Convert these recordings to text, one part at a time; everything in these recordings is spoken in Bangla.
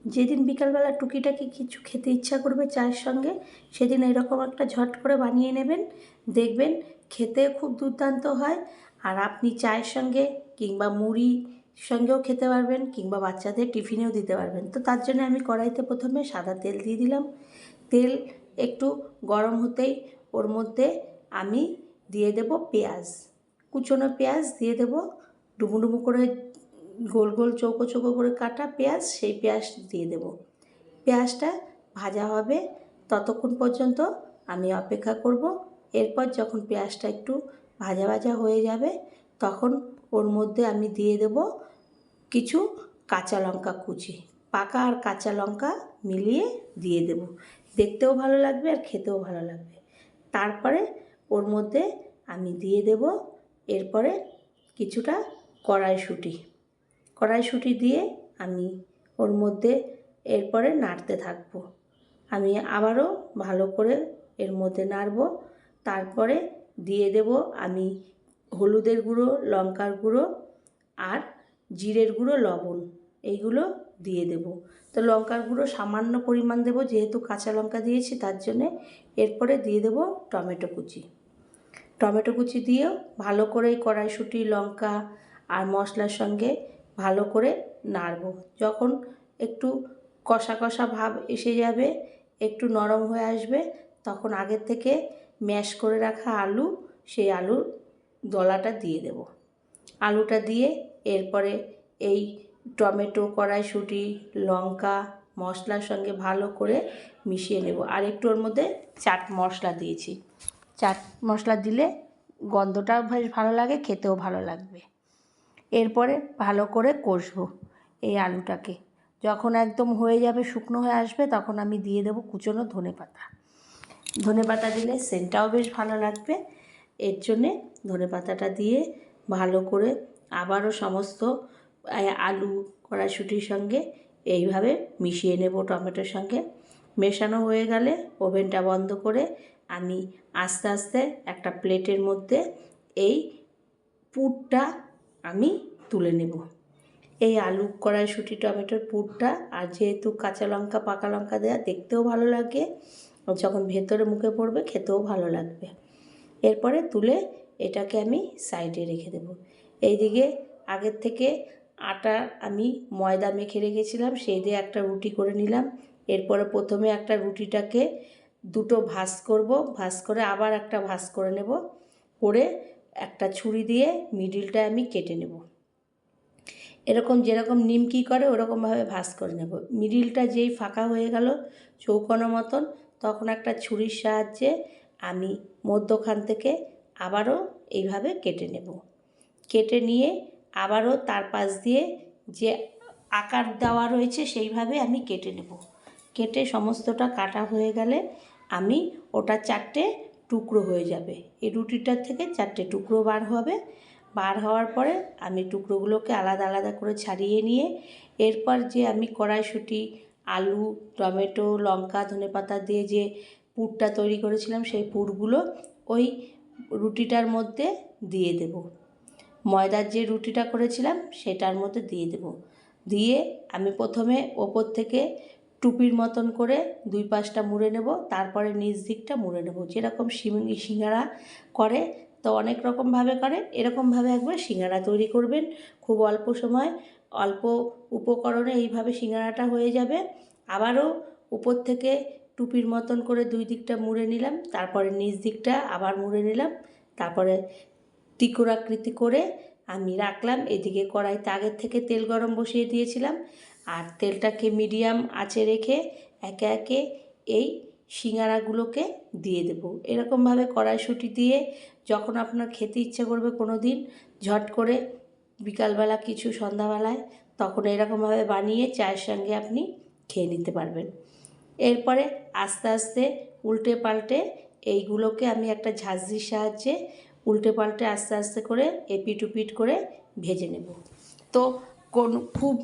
যেদিন বিকালবেলা টুকিটাকি কিছু খেতে ইচ্ছা করবে চায়ের সঙ্গে, সেদিন এরকম একটা ঝট করে বানিয়ে নেবেন, দেখবেন খেতে খুব দুর্দান্ত হয়। আর আপনি চায়ের সঙ্গে কিংবা মুড়ি সঙ্গেও খেতে পারবেন, কিংবা বাচ্চাদের টিফিনেও দিতে পারবেন। তো তার জন্য আমি কড়াইতে প্রথমে সাদা তেল দিয়ে দিলাম। তেল একটু গরম হতেই ওর মধ্যে আমি দিয়ে দেব পেঁয়াজ, কুচনো পেঁয়াজ দিয়ে দেব, ডুমো ডুমো করে গোল গোল চৌকো চৌকো করে কাটা পেঁয়াজ, সেই পেঁয়াজ দিয়ে দেব। পেঁয়াজটা ভাজা হবে, ততক্ষণ পর্যন্ত আমি অপেক্ষা করব। এরপর যখন পেঁয়াজটা একটু ভাজা ভাজা হয়ে যাবে, তখন ওর মধ্যে আমি দিয়ে দেব কিছু কাঁচা লঙ্কা কুচি, পাকা আর কাঁচা লঙ্কা মিলিয়ে দিয়ে দেব। দেখতেও ভালো লাগবে আর খেতেও ভালো লাগবে। তারপরে ওর মধ্যে আমি দিয়ে দেব এরপরে কিছুটা কড়াইশুঁটি। কড়াইশুঁটি দিয়ে আমি ওর মধ্যে এরপরে নাড়তে থাকবো। আমি আবারও ভালো করে এর মধ্যে নাড়ব। তারপরে দিয়ে দেব আমি হলুদের গুঁড়ো, লঙ্কার গুঁড়ো আর জিরের গুঁড়ো, লবণ, এইগুলো দিয়ে দেব। তো লঙ্কার গুঁড়ো সামান্য পরিমাণ দেব, যেহেতু কাঁচা লঙ্কা দিয়েছি তার জন্যে। এরপরে দিয়ে দেব টমেটো কুচি। টমেটো কুচি দিয়েও ভালো করে কড়াইশুঁটি, লঙ্কা আর মশলার সঙ্গে ভালো করে নাড়ব। যখন একটু কষা কষা ভাব এসে যাবে, একটু নরম হয়ে আসবে, তখন আগের থেকে ম্যাশ করে রাখা আলু, সেই আলুর দলাটা দিয়ে দেব। আলুটা দিয়ে এরপরে এই টমেটো, কড়াইশুঁটি, লঙ্কা, মশলার সঙ্গে ভালো করে মিশিয়ে নেব। আর একটু ওর মধ্যে চাট মশলা দিয়েছি। চাট মশলা দিলে গন্ধটাও বেশ ভালো লাগে, খেতেও ভালো লাগবে। এরপরে ভালো করে কষবো এই আলুটাকে। যখন একদম হয়ে যাবে, শুকনো হয়ে আসবে, তখন আমি দিয়ে দেবো কুচনো ধনেপাতা। ধনেপাতা দিলে সেন্টটাও বেশ ভালো লাগবে। এর জন্যে ধনেপাতাটা দিয়ে ভালো করে আবারও সমস্ত আলু, কড়াইশুঁটির সঙ্গে এইভাবে মিশিয়ে নেব টমেটোর সঙ্গে। মেশানো হয়ে গেলে ওভেনটা বন্ধ করে আমি আস্তে আস্তে একটা প্লেটের মধ্যে এই পুরটা আমি তুলে নেব। এই আলু, কড়াইশুঁটি, টমেটোর পুরটা, আর যেহেতু কাঁচা লঙ্কা, পাকা লঙ্কা দেওয়া, দেখতেও ভালো লাগে, যখন ভেতরে মুখে পড়বে খেতেও ভালো লাগবে। এরপরে তুলে এটাকে আমি সাইডে রেখে দেব। এইদিকে আগের থেকে আটা আমি ময়দা মেখে রেখেছিলাম, সেই দিয়ে একটা রুটি করে নিলাম। এরপরে প্রথমে একটা রুটিটাকে দুটো ভাঁজ করব, ভাঁজ করে আবার একটা ভাঁজ করে নেব, করে একটা ছুরি দিয়ে মিডিলটা আমি কেটে নেব। এরকম যেরকম নিমকি করে ওরকমভাবে ভাঁজ করে নেব। মিডিলটা যেই ফাঁকা হয়ে গেল চৌকোনো মতন, তখন একটা ছুরির সাহায্যে আমি মধ্যখান থেকে আবারও এইভাবে কেটে নেব। কেটে নিয়ে আবারও তার পাশ দিয়ে যে আকার দেওয়া রয়েছে সেইভাবে আমি কেটে নেব। কেটে সমস্তটা কাটা হয়ে গেলে আমি ওটা চারটে টুকরো হয়ে যাবে। এই রুটিটার থেকে চারটে টুকরো বার হবে। বার হওয়ার পরে আমি টুকরোগুলোকে আলাদা আলাদা করে ছাড়িয়ে নিয়ে এরপর যে আমি কড়াইশুঁটি, আলু, টমেটো, লঙ্কা, ধনেপাতা দিয়ে যে পুরটা তৈরি করেছিলাম, সেই পুরগুলো ওই রুটিটার মধ্যে দিয়ে দেব। ময়দার যে রুটিটা করেছিলাম সেটার মধ্যে দিয়ে দেব। দিয়ে আমি প্রথমে ওপর থেকে টুপির মতন করে দুই পাশটা মুড়ে নেব, তারপরে নিচ দিকটা মুড়ে নেব। যেরকম সিঙ্গারা করে, তো অনেক রকমভাবে করে, এরকমভাবে একবার সিঙ্গারা তৈরি করবেন। খুব অল্প সময়, অল্প উপকরণে এইভাবে সিঙ্গারাটা হয়ে যাবে। আবারও উপর থেকে টুপির মতন করে দুই দিকটা মুড়ে নিলাম, তারপরে নিচ দিকটা আবার মুড়ে নিলাম, তারপরে ত্রিকোণাকৃতি করে আমি রাখলাম। এদিকে কড়াইতে আগের থেকে তেল গরম বসিয়ে দিয়েছিলাম, আর তেলটাকে মিডিয়াম আঁচে রেখে একে একে এই সিঙ্গারাগুলোকে দিয়ে দেব। এরকমভাবে কড়াইশুঁটি দিয়ে যখন আপনার খেতে ইচ্ছে করবে কোনো দিন ঝট করে বিকালবেলা কিছু সন্ধ্যাবেলায়, তখন এরকমভাবে বানিয়ে চায়ের সঙ্গে আপনি খেয়ে নিতে পারবেন। এরপরে আস্তে আস্তে উল্টে পাল্টে এইগুলোকে আমি একটা ঝাঁঝরির সাহায্যে উল্টে পাল্টে আস্তে আস্তে করে এপিট ওপিট করে ভেজে নেব। তো খুব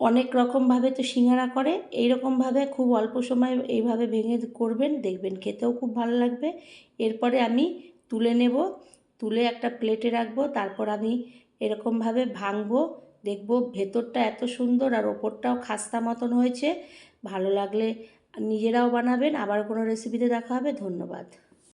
অনেক রকমভাবে তো সিঙ্গারা করে, এইরকমভাবে খুব অল্প সময় এইভাবে ভেঙে করবেন, দেখবেন খেতেও খুব ভালো লাগবে। এরপরে আমি তুলে নেব, তুলে একটা প্লেটে রাখবো, তারপর আমি এরকমভাবে ভাঙবো, দেখবো ভেতরটা এত সুন্দর আর ওপরটাও খাস্তা মতন হয়েছে। ভালো লাগলে নিজেরাও বানাবেন। আবার কোনো রেসিপিতে দেখা হবে। ধন্যবাদ।